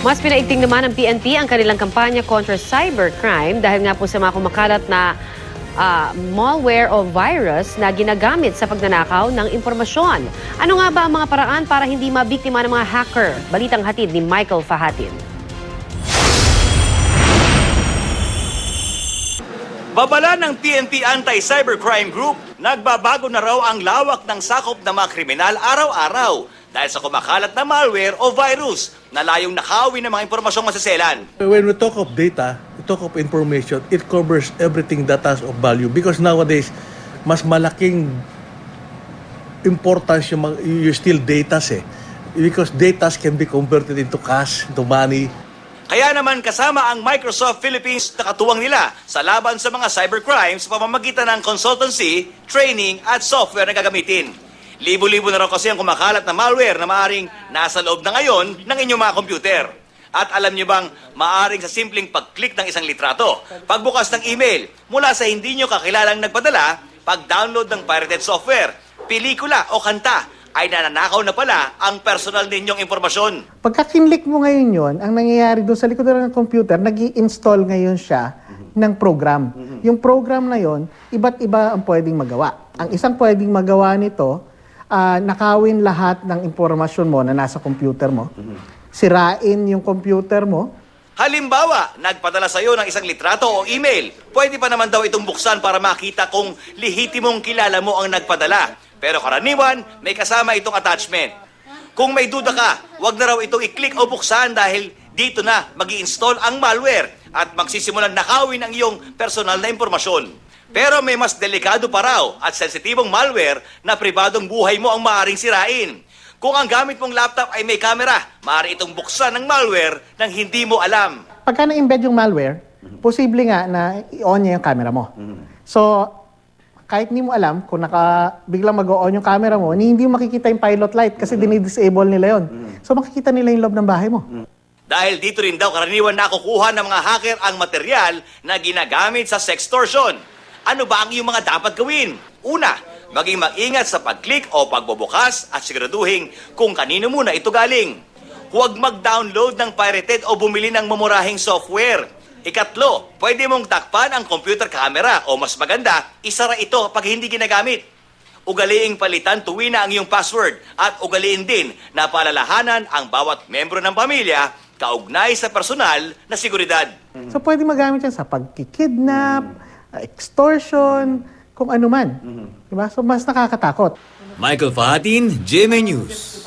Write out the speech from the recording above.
Mas pinaigting naman ng PNP ang kanilang kampanya kontra cybercrime dahil nga po sa mga kumakalat na malware o virus na ginagamit sa pagnanakaw ng impormasyon. Ano nga ba ang mga paraan para hindi mabiktima ng mga hacker? Balitang hatid ni Michael Fahatin. Babala ng PNP Anti-Cybercrime Group, nagbabago na raw ang lawak ng sakop ng mga kriminal araw-araw dahil sa kumakalat na malware o virus na layong nakawin ng mga impormasyong masaselan. When we talk of data, we talk of information, it covers everything that has of value because nowadays, mas malaking importance yung still data because data can be converted into cash, into money. Kaya naman kasama ang Microsoft Philippines na katuwang nila sa laban sa mga cybercrime sa pamamagitan ng consultancy, training at software na gagamitin. Libo-libo na raw kasi ang kumakalat na malware na maaring nasa loob na ngayon ng inyong mga computer. At alam niyo bang maaring sa simpleng pag-click ng isang litrato, pagbukas ng email mula sa hindi niyo kakilalang nagpadala, pag-download ng pirated software, pelikula o kanta, ay nananakaw na pala ang personal ninyong impormasyon. Pagka kinlik mo ngayon yon, ang nangyayari doon sa likod ng computer, nag-i-install ngayon siya ng program. Yung program na yon, iba't iba ang pwedeng magawa. Ang isang pwedeng magawa nito, nakawin lahat ng impormasyon mo na nasa computer mo, sirain yung computer mo. Halimbawa, nagpadala sa iyo ng isang litrato o email. Pwede pa naman daw itong buksan para makita kung lehitimong kilala mo ang nagpadala. Pero karaniwan, may kasama itong attachment. Kung may duda ka, wag na raw itong i-click o buksan dahil dito na mag-i-install ang malware at magsisimulang nakawin ang iyong personal na impormasyon. Pero may mas delikado pa raw at sensitibong malware na pribadong buhay mo ang maaaring sirain. Kung ang gamit mong laptop ay may camera, maaari itong buksan ng malware nang hindi mo alam. Pagka na-embed yung malware, posible nga na i-on niya yung camera mo. So, kahit hindi mo alam, kung biglang mag-on yung camera mo, hindi mo makikita yung pilot light kasi dinidisable nila yon. So, makikita nila yung loob ng bahay mo. Dahil dito rin daw karaniwan nakukuha ng mga hacker ang material na ginagamit sa sextortion. Ano ba ang iyong mga dapat gawin? Una, maging mag-ingat sa pag-click o pagbubukas at siguraduhin kung kanino muna ito galing. Huwag mag-download ng pirated o bumili ng mamurahing software. Ikatlo, pwede mong takpan ang computer camera o mas maganda, isara ito pag hindi ginagamit. Ugaliing palitan tuwi na ang iyong password at ugaliin din na paalalahanan ang bawat membro ng pamilya kaugnay sa personal na seguridad. So, pwede magamit yan sa pagkikidnap, extortion, kung ano man. Diba? So, mas nakakatakot. Michael Fahatin, GMA News.